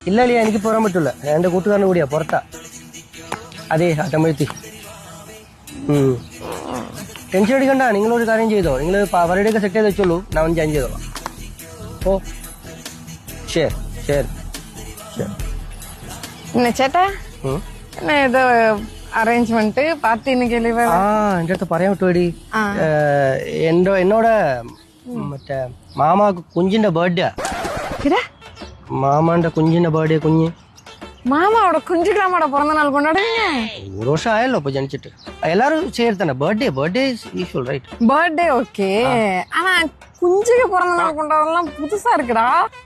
ഇല്ല അളിയ എനിക്ക് പോരാൻ പറ്റില്ല എൻ്റെ കൂട്ടുകാരന് കൂടിയാ പുറത്താ അതെ അട്ടമ്പഴത്തി ടെൻഷൻ അടിക്കണ്ട നിങ്ങളൊരു കാര്യം ചെയ്തോ നിങ്ങൾ അവരുടെയൊക്കെ സെറ്റ് ചെയ്ത് വെച്ചോളൂ ഞാൻ ഒന്ന് ജോയിൻ ചെയ്തോളാം ഓ ശരി ശരി என்ன சேட்டா என்ன ஏதோ அரேஞ்ச்மெண்ட் பார்ட்டி இன்னைக்கு എൻ്റെ അടുത്ത് പറയാൻ പറ്റുമോടി എന്നോട് മറ്റേ മാമാക്ക് കുഞ്ഞിന്റെ ബർത്ത്ഡേ മാമാന്റെ കുഞ്ഞിന്റെ ബർത്ത്ഡേ കുഞ്ഞ് മാമാவோட കുഞ്ചുഗ്രാമോட பிறந்த நாள் கொண்டாடுவீங்க ഒരു വർഷം ആയല്ലോ ഇപ്പൊ ജനിച്ചിട്ട് എല്ലാരും ചേർത്തന്നെ birthday usual right birthday okay ஆனா குஞ்சுக்கு பிறந்த நாள் கொண்டாடலாம் புதுசா இருக்குடா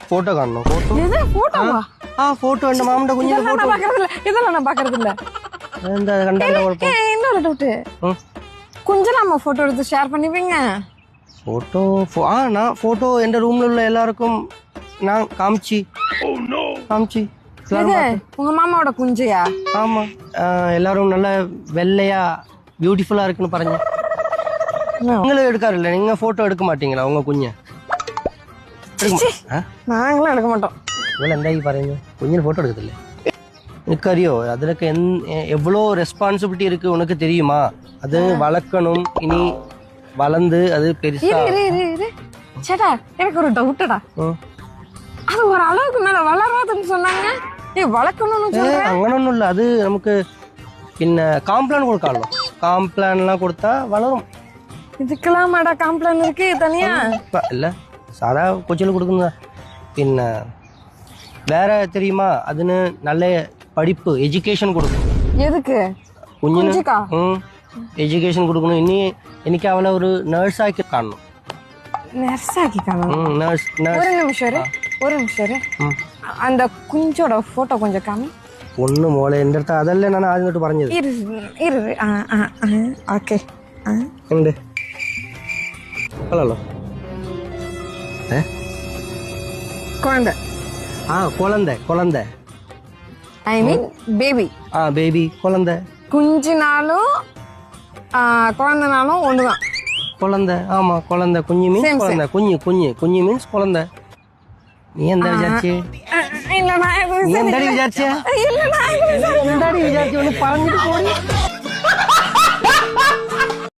ഫോട്ടോ കാണണോ ഫോട്ടോ இது போட்டோவா ആ ഫോട്ടോ ഉണ്ട് മാമന്റെ കുഞ്ഞിന്റെ ഫോട്ടോ இதெல்லாம் நான் பாக்குறது இல்ல എന്താ കണ്ടാലോ കുഴപ്പം இன்னொரு டவுட் കുഞ്ചലാമ്മ ഫോട്ടോ എടുത്ത് ഷെയർ பண்ணிப்பீங்க ഫോട്ടോ நான் ഫോട്ടോ എന്റെ റൂമിലുള്ള എല്ലാവർക്കും ഞാൻ കാമിച്ചു உங்க மாமாவோட குஞ்சியா ஆமா எல்லாரும் நல்ல வெள்ளையா பியூட்டிஃபுல்லா இருக்குன்னு പറഞ്ഞു நீங்களும் எடுக்காറില്ല நீங்க போட்டோ எடுக்க மாட்டீங்களா உங்க കുഞ്ഞ് நாங்களும் எடுக்க மாட்டோம் നിങ്ങൾ എന്തായി പറയുന്നത് കുഞ്ഞിന് ഫോട്ടോ എടുക്കത്തില്ലേ എനിക്കറിയോ അതിലൊക്കെ எவ்வளோ ரெஸ்பான்சிபிலிட்டி இருக்கு உனக்கு தெரியுமா அது வளர்க்கணும் இனி வளர்ந்து அது பெருசா சேட்டா எனக்கு ஒரு டவுட்டடா அது ஒரு அளவுக்கு மேல வளராதுன்னு சொன்னாங்க வளர்க்கணும்னு சொல்றேன் അങ്ങനൊന്നും ഇല്ല അത് നമുക്ക് പിന്നെ காம்ப்ளான் கொடுக்காலோ காம்ப்ளான்லாம் கொடுத்தா வளரும் இதுக்கெல்லாம் மாடா காம்ப்ளான் இருக்கு தனியா இல்ல சாதா கொச்சில கொடுக்குறதா പിന്നെ வேற தெரியுமா அதுன்னு நல்ல படிப்பு எஜுகேஷன் கொடுக்கும் எதுக்கு കുഞ്ഞിന് എഡ്യൂക്കേഷൻ കൊടുക്കണം ഇനി എനിക്ക് അവളെ ഒരു നേഴ്സാക്കി കാണണം நர்ஸாக்கி காணும் നേഴ്സ് ஒரு நிமிஷம் அந்த குஞ்சோட போட்டோ கொஞ்சம் காமி ഒന്ന് മോളെ എൻ്റെ അടുത്ത് അതല്ലേ ഞാൻ ആദ്യം തൊട്ട് പറഞ്ഞത് இரு ஓகே ഉണ്ട് കൊള്ളാലോ குழந்தை குழந்தை ஐ மீன் பேபி பேபி குழந்தை குஞ்சினாலும் குழந்தைனாலும் ஒண்ணுதான் குழந்தை ஆமா குழந்தை குஞ்சு மீன்ஸ் குழந்தை குஞ்சு மீன்ஸ் குழந்தை നീ എന്താ വിചാരിച്ചേ இல்ல நான் നീ എന്താടി വിചാരിച്ചേ இல்ல நான் എന്താടി വിചാരിച്ചു പറഞ്ഞിട്ട് പോയി